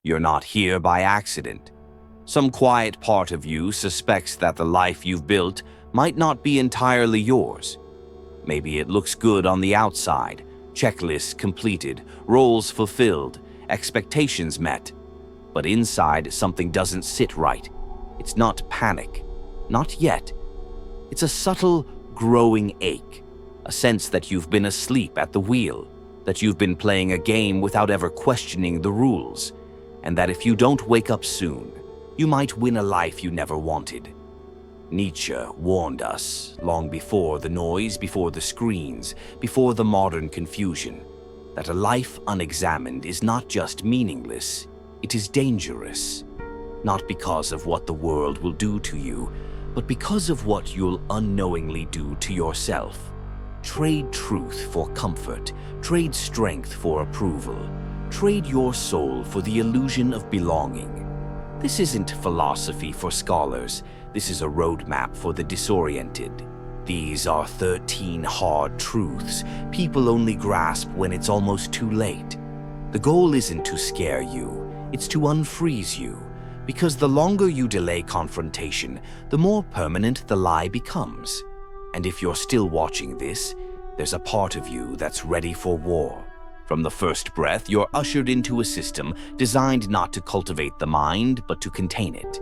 You're not here by accident. Some quiet part of you suspects that the life you've built might not be entirely yours. Maybe it looks good on the outside, checklists completed, roles fulfilled, expectations met. But inside, something doesn't sit right. It's not panic. Not yet. It's a subtle, growing ache. A sense that you've been asleep at the wheel, that you've been playing a game without ever questioning the rules, and that if you don't wake up soon, you might win a life you never wanted. Nietzsche warned us, long before the noise, before the screens, before the modern confusion, that a life unexamined is not just meaningless, it is dangerous. Not because of what the world will do to you, but because of what you'll unknowingly do to yourself. Trade truth for comfort, trade strength for approval, trade your soul for the illusion of belonging. This isn't philosophy for scholars, this is a roadmap for the disoriented. These are 13 hard truths people only grasp when it's almost too late. The goal isn't to scare you, it's to unfreeze you, because the longer you delay confrontation, the more permanent the lie becomes. And if you're still watching this, there's a part of you that's ready for war. From the first breath, you're ushered into a system designed not to cultivate the mind, but to contain it.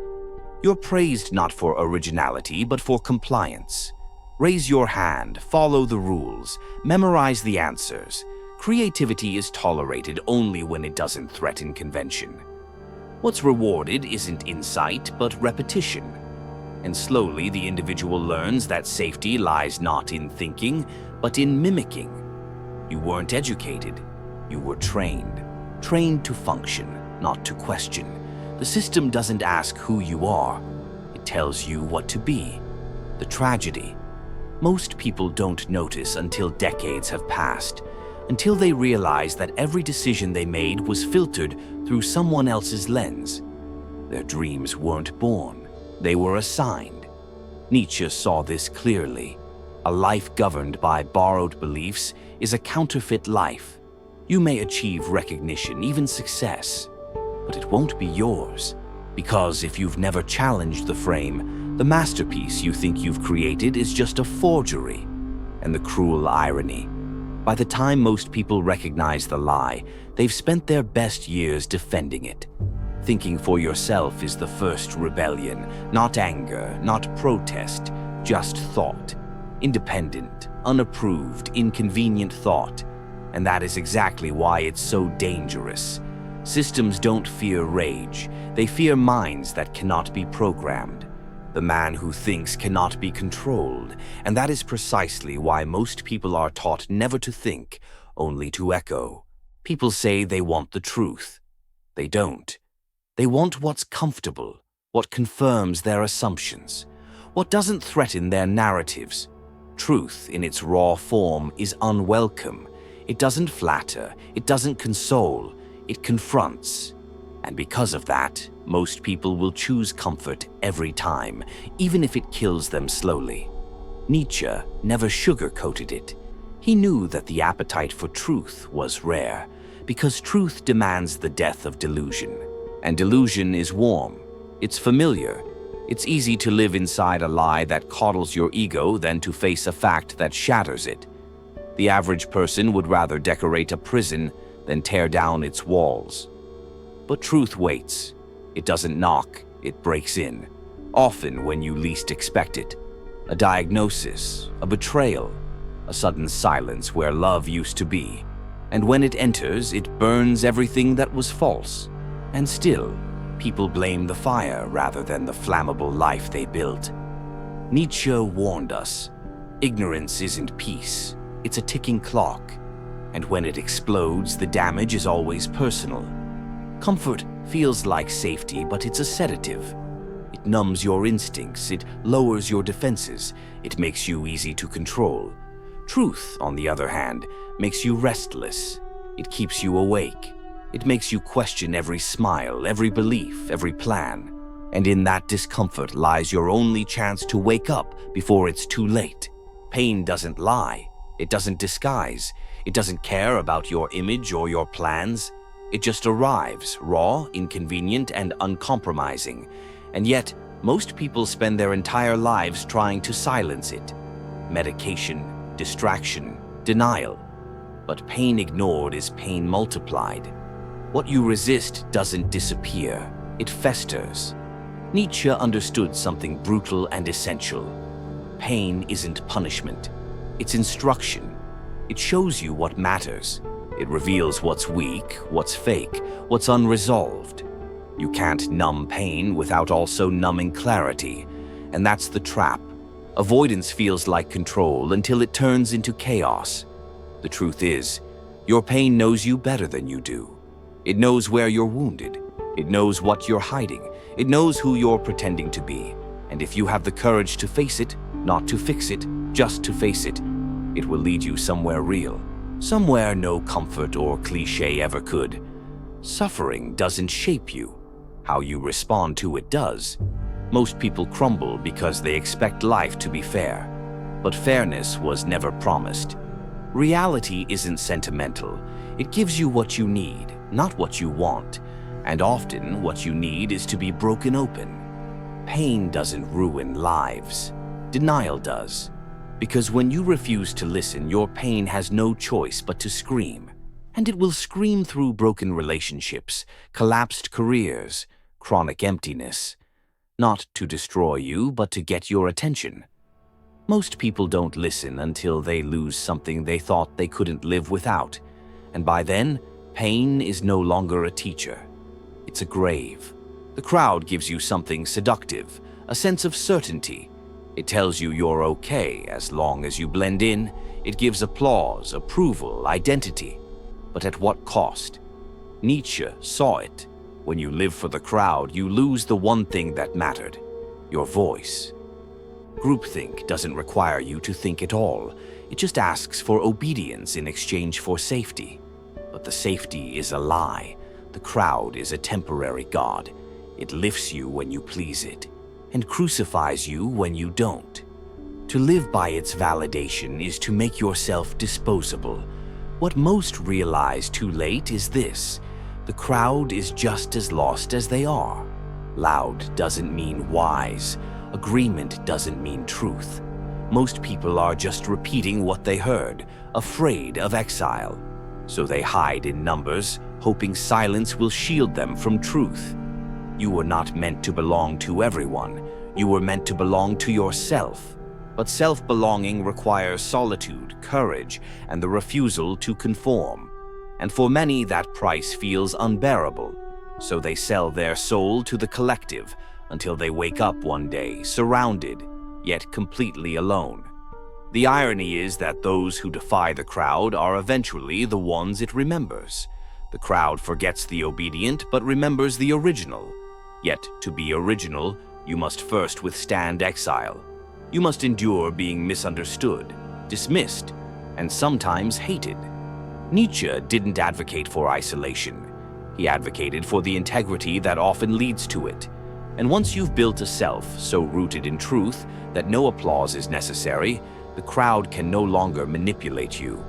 You're praised not for originality, but for compliance. Raise your hand, follow the rules, memorize the answers. Creativity is tolerated only when it doesn't threaten convention. What's rewarded isn't insight, but repetition. And slowly, the individual learns that safety lies not in thinking, but in mimicking. You weren't educated. You were trained. Trained to function, not to question. The system doesn't ask who you are. It tells you what to be. The tragedy. Most people don't notice until decades have passed, until they realize that every decision they made was filtered through someone else's lens. Their dreams weren't born. They were assigned. Nietzsche saw this clearly. A life governed by borrowed beliefs is a counterfeit life. You may achieve recognition, even success, but it won't be yours. Because if you've never challenged the frame, the masterpiece you think you've created is just a forgery. And the cruel irony. By the time most people recognize the lie, they've spent their best years defending it. Thinking for yourself is the first rebellion, not anger, not protest, just thought. Independent, unapproved, inconvenient thought. And that is exactly why it's so dangerous. Systems don't fear rage, they fear minds that cannot be programmed. The man who thinks cannot be controlled, and that is precisely why most people are taught never to think, only to echo. People say they want the truth. They don't. They want what's comfortable, what confirms their assumptions, what doesn't threaten their narratives. Truth in its raw form is unwelcome. It doesn't flatter, it doesn't console, it confronts. And because of that, most people will choose comfort every time, even if it kills them slowly. Nietzsche never sugarcoated it. He knew that the appetite for truth was rare, because truth demands the death of delusion. And delusion is warm. It's familiar. It's easy to live inside a lie that coddles your ego than to face a fact that shatters it. The average person would rather decorate a prison than tear down its walls. But truth waits. It doesn't knock, it breaks in, often when you least expect it. A diagnosis, a betrayal, a sudden silence where love used to be. And when it enters, it burns everything that was false. And still, people blame the fire rather than the flammable life they built. Nietzsche warned us, ignorance isn't peace, it's a ticking clock. And when it explodes, the damage is always personal. Comfort feels like safety, but it's a sedative. It numbs your instincts, it lowers your defenses, it makes you easy to control. Truth, on the other hand, makes you restless. It keeps you awake. It makes you question every smile, every belief, every plan. And in that discomfort lies your only chance to wake up before it's too late. Pain doesn't lie. It doesn't disguise. It doesn't care about your image or your plans. It just arrives, raw, inconvenient, and uncompromising. And yet, most people spend their entire lives trying to silence it. Medication, distraction, denial. But pain ignored is pain multiplied. What you resist doesn't disappear, it festers. Nietzsche understood something brutal and essential. Pain isn't punishment, it's instruction. It shows you what matters. It reveals what's weak, what's fake, what's unresolved. You can't numb pain without also numbing clarity, and that's the trap. Avoidance feels like control until it turns into chaos. The truth is, your pain knows you better than you do. It knows where you're wounded. It knows what you're hiding. It knows who you're pretending to be. And if you have the courage to face it, not to fix it, just to face it, it will lead you somewhere real. Somewhere no comfort or cliché ever could. Suffering doesn't shape you. How you respond to it does. Most people crumble because they expect life to be fair. But fairness was never promised. Reality isn't sentimental. It gives you what you need, not what you want. And often what you need is to be broken open. Pain doesn't ruin lives. Denial does. Because when you refuse to listen, your pain has no choice but to scream. And it will scream through broken relationships, collapsed careers, chronic emptiness. Not to destroy you, but to get your attention. Most people don't listen until they lose something they thought they couldn't live without. And by then, pain is no longer a teacher. It's a grave. The crowd gives you something seductive, a sense of certainty. It tells you you're okay as long as you blend in. It gives applause, approval, identity. But at what cost? Nietzsche saw it. When you live for the crowd, you lose the one thing that mattered, your voice. Groupthink doesn't require you to think at all. It just asks for obedience in exchange for safety. But the safety is a lie. The crowd is a temporary god. It lifts you when you please it, and crucifies you when you don't. To live by its validation is to make yourself disposable. What most realize too late is this: the crowd is just as lost as they are. Loud doesn't mean wise. Agreement doesn't mean truth. Most people are just repeating what they heard, afraid of exile. So they hide in numbers, hoping silence will shield them from truth. You were not meant to belong to everyone. You were meant to belong to yourself. But self-belonging requires solitude, courage, and the refusal to conform. And for many, that price feels unbearable. So they sell their soul to the collective until they wake up one day, surrounded, yet completely alone. The irony is that those who defy the crowd are eventually the ones it remembers. The crowd forgets the obedient but remembers the original. Yet, to be original, you must first withstand exile. You must endure being misunderstood, dismissed, and sometimes hated. Nietzsche didn't advocate for isolation. He advocated for the integrity that often leads to it. And once you've built a self so rooted in truth that no applause is necessary, the crowd can no longer manipulate you.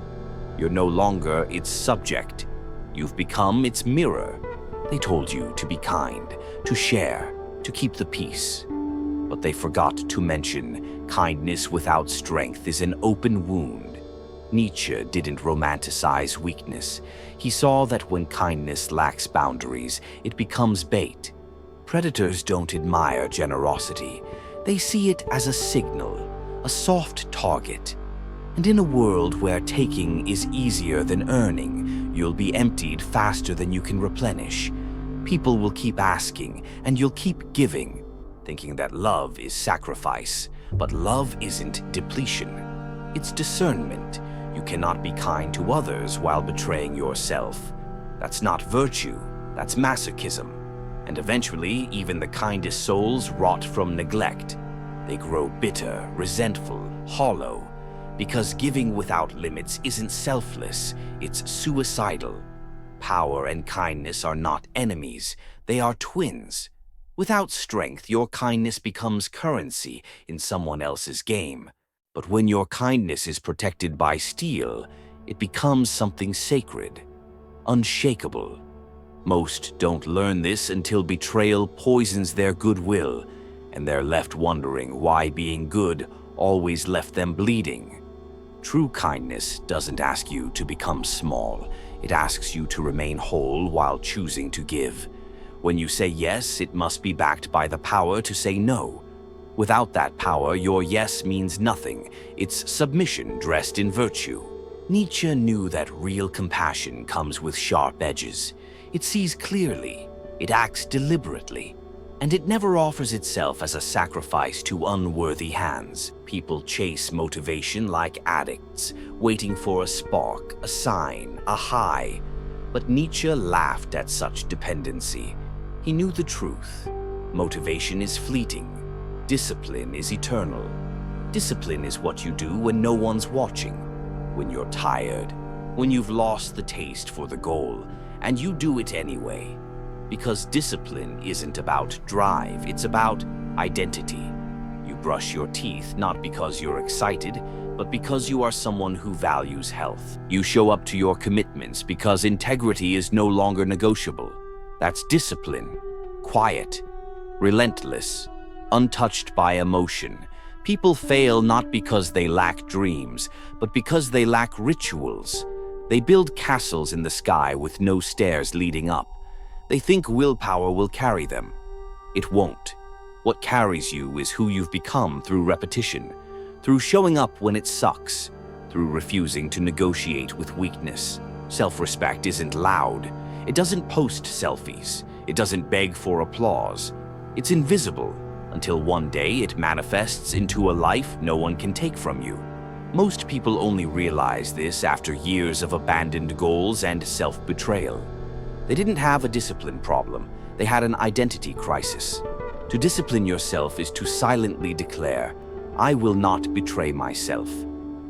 You're no longer its subject. You've become its mirror. They told you to be kind, to share, to keep the peace. But they forgot to mention kindness without strength is an open wound. Nietzsche didn't romanticize weakness. He saw that when kindness lacks boundaries, it becomes bait. Predators don't admire generosity. They see it as a signal, a soft target. And in a world where taking is easier than earning, you'll be emptied faster than you can replenish. People will keep asking, and you'll keep giving, thinking that love is sacrifice. But love isn't depletion. It's discernment. You cannot be kind to others while betraying yourself. That's not virtue. That's masochism. And eventually, even the kindest souls rot from neglect. They grow bitter, resentful, hollow. Because giving without limits isn't selfless, it's suicidal. Power and kindness are not enemies. They are twins. Without strength, your kindness becomes currency in someone else's game. But when your kindness is protected by steel, it becomes something sacred, unshakable. Most don't learn this until betrayal poisons their goodwill, and they're left wondering why being good always left them bleeding. True kindness doesn't ask you to become small. It asks you to remain whole while choosing to give. When you say yes, it must be backed by the power to say no. Without that power, your yes means nothing. It's submission dressed in virtue. Nietzsche knew that real compassion comes with sharp edges. It sees clearly, it acts deliberately, and it never offers itself as a sacrifice to unworthy hands. People chase motivation like addicts, waiting for a spark, a sign, a high. But Nietzsche laughed at such dependency. He knew the truth. Motivation is fleeting. Discipline is eternal. Discipline is what you do when no one's watching, when you're tired, when you've lost the taste for the goal, and you do it anyway. Because discipline isn't about drive, it's about identity. You brush your teeth not because you're excited, but because you are someone who values health. You show up to your commitments because integrity is no longer negotiable. That's discipline, quiet, relentless, untouched by emotion. People fail not because they lack dreams, but because they lack rituals. They build castles in the sky with no stairs leading up. They think willpower will carry them. It won't. What carries you is who you've become through repetition, through showing up when it sucks, through refusing to negotiate with weakness. Self-respect isn't loud. It doesn't post selfies. It doesn't beg for applause. It's invisible until one day it manifests into a life no one can take from you. Most people only realize this after years of abandoned goals and self-betrayal. They didn't have a discipline problem. They had an identity crisis. To discipline yourself is to silently declare, I will not betray myself,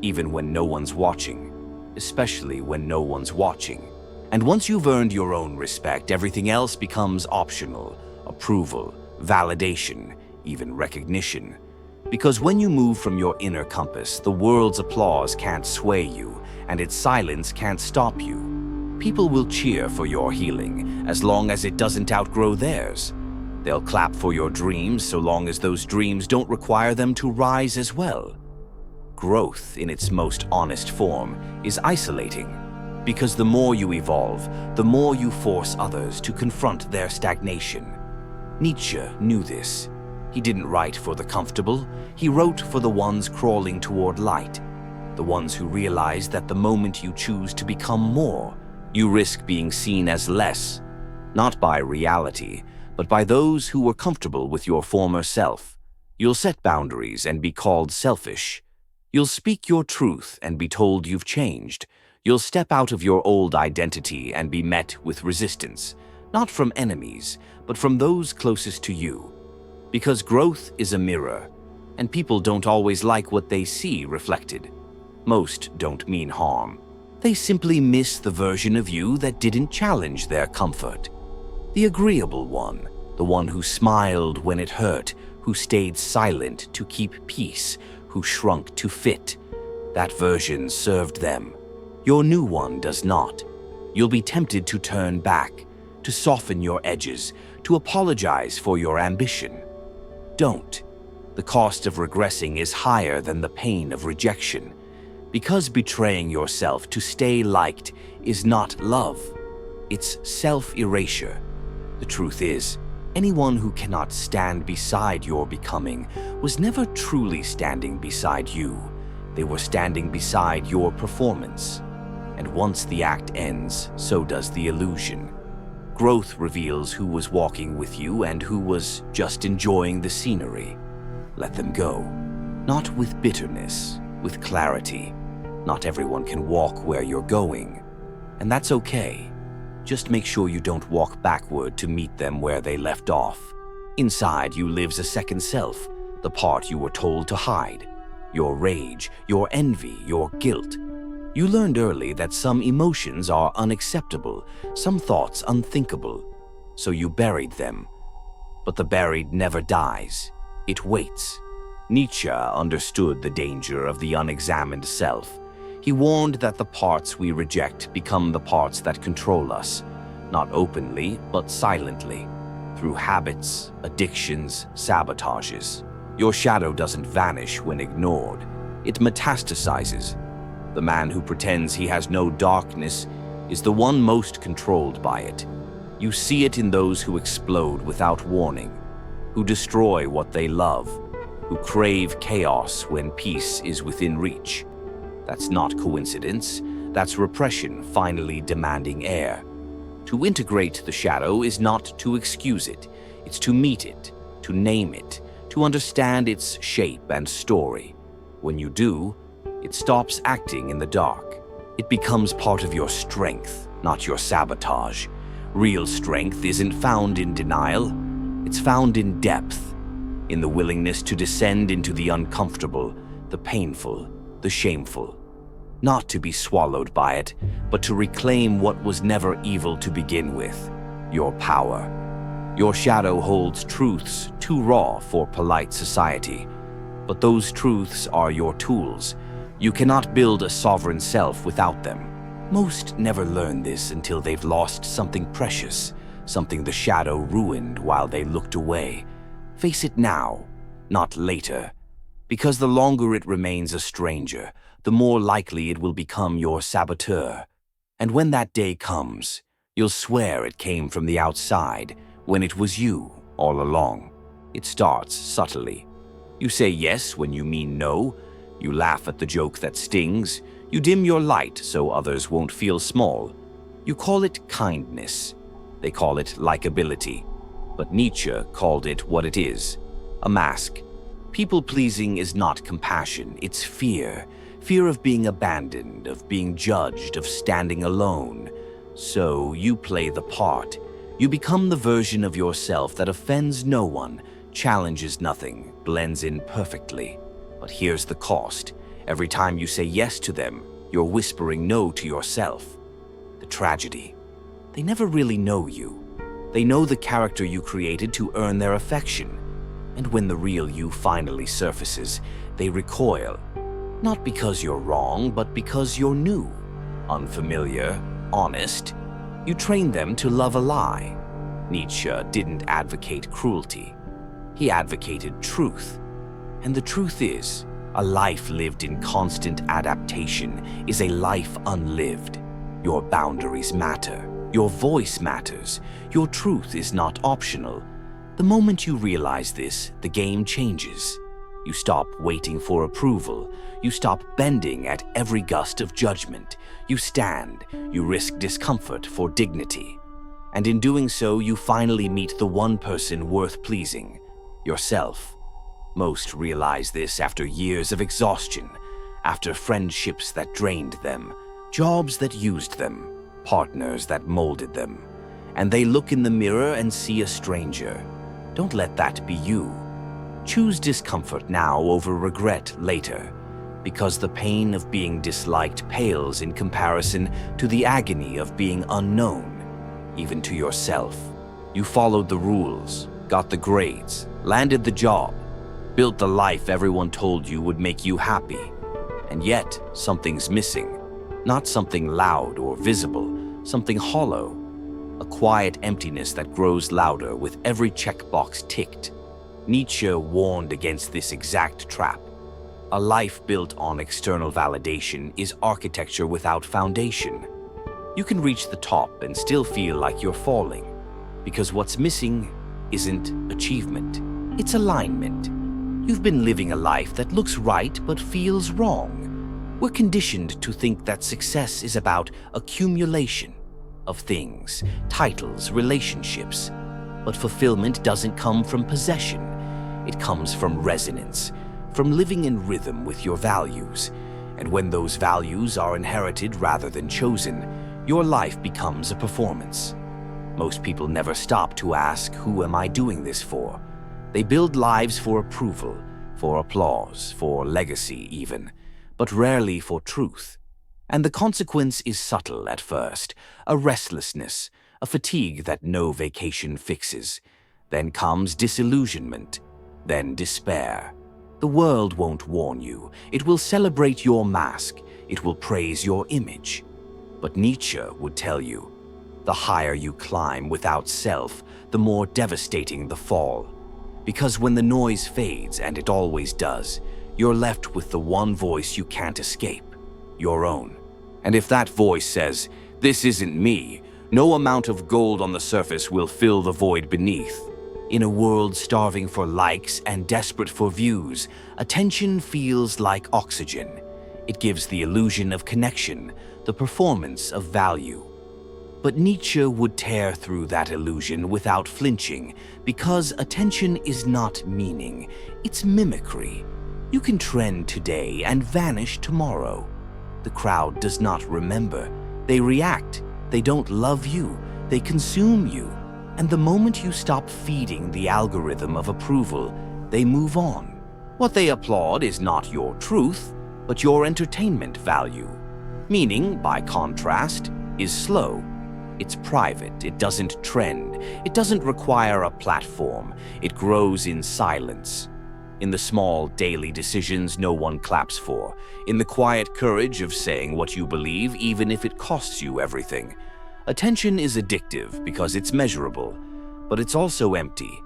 even when no one's watching, especially when no one's watching. And once you've earned your own respect, everything else becomes optional, approval, validation, even recognition. Because when you move from your inner compass, the world's applause can't sway you, and its silence can't stop you. People will cheer for your healing as long as it doesn't outgrow theirs. They'll clap for your dreams so long as those dreams don't require them to rise as well. Growth, in its most honest form, is isolating. Because the more you evolve, the more you force others to confront their stagnation. Nietzsche knew this. He didn't write for the comfortable. He wrote for the ones crawling toward light. The ones who realize that the moment you choose to become more, you risk being seen as less, not by reality, but by those who were comfortable with your former self. You'll set boundaries and be called selfish. You'll speak your truth and be told you've changed. You'll step out of your old identity and be met with resistance, not from enemies, but from those closest to you. Because growth is a mirror, and people don't always like what they see reflected. Most don't mean harm. They simply miss the version of you that didn't challenge their comfort. The agreeable one, the one who smiled when it hurt, who stayed silent to keep peace, who shrunk to fit. That version served them. Your new one does not. You'll be tempted to turn back, to soften your edges, to apologize for your ambition. Don't. The cost of regressing is higher than the pain of rejection. Because betraying yourself to stay liked is not love. It's self-erasure. The truth is, anyone who cannot stand beside your becoming was never truly standing beside you. They were standing beside your performance. And once the act ends, so does the illusion. Growth reveals who was walking with you and who was just enjoying the scenery. Let them go. Not with bitterness, with clarity. Not everyone can walk where you're going. And that's okay. Just make sure you don't walk backward to meet them where they left off. Inside you lives a second self, the part you were told to hide. Your rage, your envy, your guilt. You learned early that some emotions are unacceptable, some thoughts unthinkable. So you buried them. But the buried never dies. It waits. Nietzsche understood the danger of the unexamined self. He warned that the parts we reject become the parts that control us. not openly, but silently, through habits, addictions, sabotages. Your shadow doesn't vanish when ignored. It metastasizes. The man who pretends he has no darkness is the one most controlled by it. You see it in those who explode without warning, who destroy what they love, who crave chaos when peace is within reach. That's not coincidence. That's repression finally demanding air. To integrate the shadow is not to excuse it. It's to meet it, to name it, to understand its shape and story. When you do, it stops acting in the dark. It becomes part of your strength, not your sabotage. Real strength isn't found in denial. It's found in depth, in the willingness to descend into the uncomfortable, the painful, the shameful. Not to be swallowed by it, but to reclaim what was never evil to begin with, your power. Your shadow holds truths too raw for polite society, but those truths are your tools. You cannot build a sovereign self without them. Most never learn this until they've lost something precious, something the shadow ruined while they looked away. Face it now, not later, because the longer it remains a stranger, the more likely it will become your saboteur. And when that day comes, you'll swear it came from the outside, when it was you all along. It starts subtly. You say yes when you mean no. You laugh at the joke that stings. You dim your light so others won't feel small. You call it kindness. They call it likability. But Nietzsche called it what it is, a mask. People-pleasing is not compassion, it's fear. Fear of being abandoned, of being judged, of standing alone. So you play the part. You become the version of yourself that offends no one, challenges nothing, blends in perfectly. But here's the cost. Every time you say yes to them, you're whispering no to yourself. The tragedy. They never really know you. They know the character you created to earn their affection. And when the real you finally surfaces, they recoil. Not because you're wrong, but because you're new, unfamiliar, honest. You train them to love a lie. Nietzsche didn't advocate cruelty. He advocated truth. And the truth is, a life lived in constant adaptation is a life unlived. Your boundaries matter. Your voice matters. Your truth is not optional. The moment you realize this, the game changes. You stop waiting for approval. You stop bending at every gust of judgment. You stand. You risk discomfort for dignity. And in doing so, you finally meet the one person worth pleasing, yourself. Most realize this after years of exhaustion, after friendships that drained them, jobs that used them, partners that molded them. And they look in the mirror and see a stranger. Don't let that be you. Choose discomfort now over regret later, because the pain of being disliked pales in comparison to the agony of being unknown, even to yourself. You followed the rules, got the grades, landed the job, built the life everyone told you would make you happy. And yet, something's missing. Not something loud or visible, something hollow. A quiet emptiness that grows louder with every checkbox ticked. Nietzsche warned against this exact trap. A life built on external validation is architecture without foundation. You can reach the top and still feel like you're falling, because what's missing isn't achievement, it's alignment. You've been living a life that looks right but feels wrong. We're conditioned to think that success is about accumulation of things, titles, relationships. But fulfillment doesn't come from possession. It comes from resonance, from living in rhythm with your values. And when those values are inherited rather than chosen, your life becomes a performance. Most people never stop to ask, who am I doing this for? They build lives for approval, for applause, for legacy even, but rarely for truth. And the consequence is subtle at first, a restlessness, a fatigue that no vacation fixes. Then comes disillusionment, then despair. The world won't warn you. It will celebrate your mask. It will praise your image. But Nietzsche would tell you, The higher you climb without self, the more devastating the fall. Because when the noise fades, and it always does, you're left with the one voice you can't escape, your own. And if that voice says, "This isn't me," no amount of gold on the surface will fill the void beneath. In a world starving for likes and desperate for views, attention feels like oxygen. It gives the illusion of connection, the performance of value. But Nietzsche would tear through that illusion without flinching, because attention is not meaning, it's mimicry. You can trend today and vanish tomorrow. The crowd does not remember. They react. They don't love you. They consume you. And the moment you stop feeding the algorithm of approval, they move on. What they applaud is not your truth, but your entertainment value. Meaning, by contrast, is slow. It's private. It doesn't trend. It doesn't require a platform. It grows in silence. In the small daily decisions no one claps for. In the quiet courage of saying what you believe, even if it costs you everything. Attention is addictive because it's measurable, but it's also empty.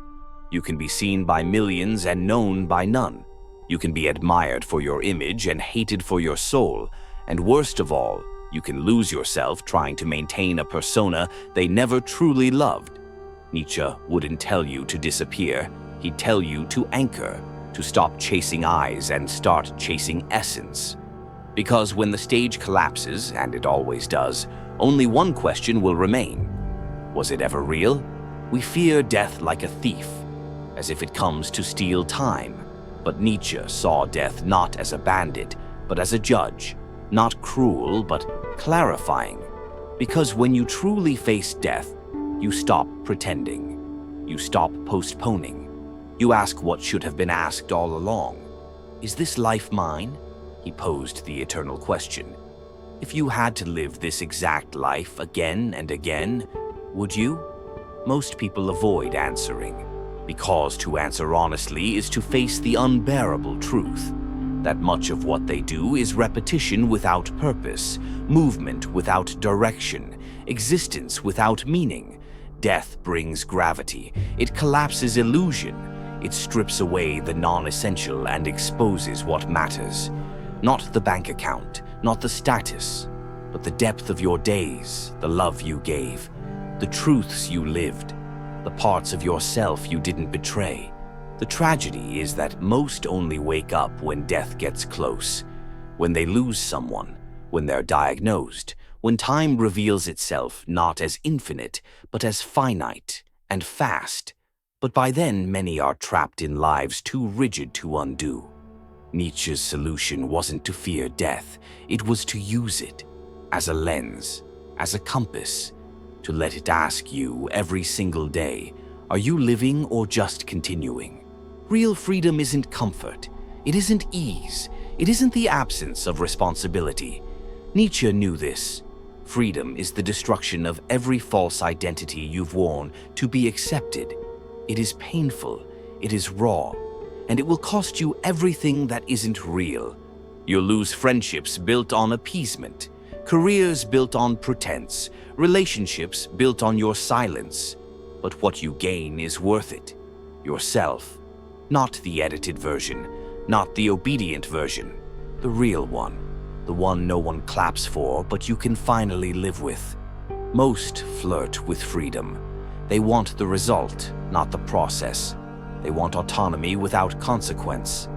You can be seen by millions and known by none. You can be admired for your image and hated for your soul. And worst of all, you can lose yourself trying to maintain a persona they never truly loved. Nietzsche wouldn't tell you to disappear. He'd tell you to anchor, to stop chasing eyes and start chasing essence. Because when the stage collapses, and it always does, only one question will remain. Was it ever real? We fear death like a thief, as if it comes to steal time. But Nietzsche saw death not as a bandit, but as a judge. Not cruel, but clarifying. Because when you truly face death, you stop pretending. You stop postponing. You ask what should have been asked all along. Is this life mine? He posed the eternal question. If you had to live this exact life again and again, would you? Most people avoid answering, because to answer honestly is to face the unbearable truth. That much of what they do is repetition without purpose, movement without direction, existence without meaning. Death brings gravity. It collapses illusion. It strips away the non-essential and exposes what matters. Not the bank account, not the status, but the depth of your days, the love you gave, the truths you lived, the parts of yourself you didn't betray. The tragedy is that most only wake up when death gets close, when they lose someone, when they're diagnosed, when time reveals itself not as infinite, but as finite and fast. But by then, many are trapped in lives too rigid to undo. Nietzsche's solution wasn't to fear death, it was to use it as a lens, as a compass, to let it ask you every single day, are you living or just continuing? Real freedom isn't comfort, it isn't ease, it isn't the absence of responsibility. Nietzsche knew this. Freedom is the destruction of every false identity you've worn to be accepted. It is painful, it is raw, and it will cost you everything that isn't real. You'll lose friendships built on appeasement, careers built on pretense, relationships built on your silence. But what you gain is worth it. Yourself. Not the edited version, not the obedient version, the real one. The one no one claps for, but you can finally live with. Most flirt with freedom. They want the result, not the process. They want autonomy without consequence.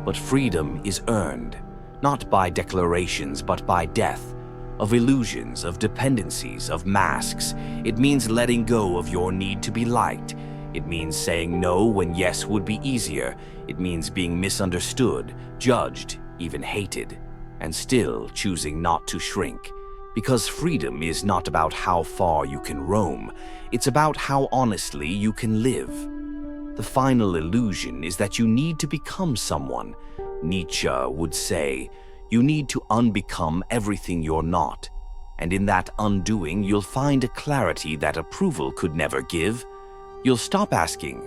But freedom is earned, not by declarations, but by death. Of illusions, of dependencies, of masks. It means letting go of your need to be liked. It means saying no when yes would be easier. It means being misunderstood, judged, even hated, and still choosing not to shrink. Because freedom is not about how far you can roam, it's about how honestly you can live. The final illusion is that you need to become someone. Nietzsche would say, you need to unbecome everything you're not. And in that undoing, you'll find a clarity that approval could never give. You'll stop asking,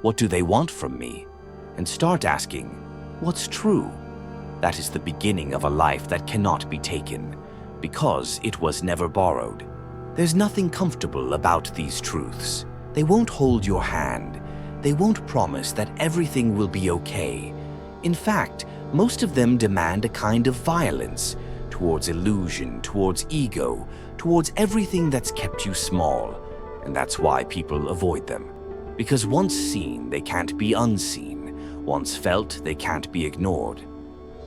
what do they want from me? And start asking, what's true? That is the beginning of a life that cannot be taken, because it was never borrowed. There's nothing comfortable about these truths. They won't hold your hand. They won't promise that everything will be okay. In fact, most of them demand a kind of violence towards illusion, towards ego, towards everything that's kept you small. And that's why people avoid them. Because once seen, they can't be unseen. Once felt, they can't be ignored.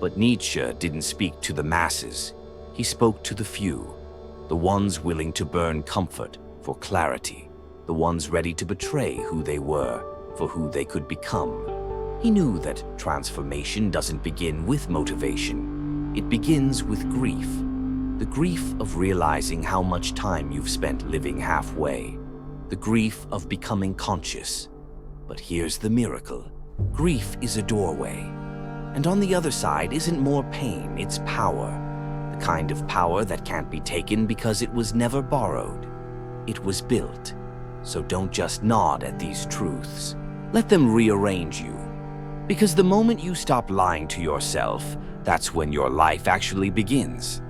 But Nietzsche didn't speak to the masses. He spoke to the few, the ones willing to burn comfort for clarity, the ones ready to betray who they were for who they could become. He knew that transformation doesn't begin with motivation. It begins with grief. The grief of realizing how much time you've spent living halfway. The grief of becoming conscious. But here's the miracle. Grief is a doorway. And on the other side isn't more pain, it's power. The kind of power that can't be taken because it was never borrowed. It was built. So don't just nod at these truths. Let them rearrange you. Because the moment you stop lying to yourself, that's when your life actually begins.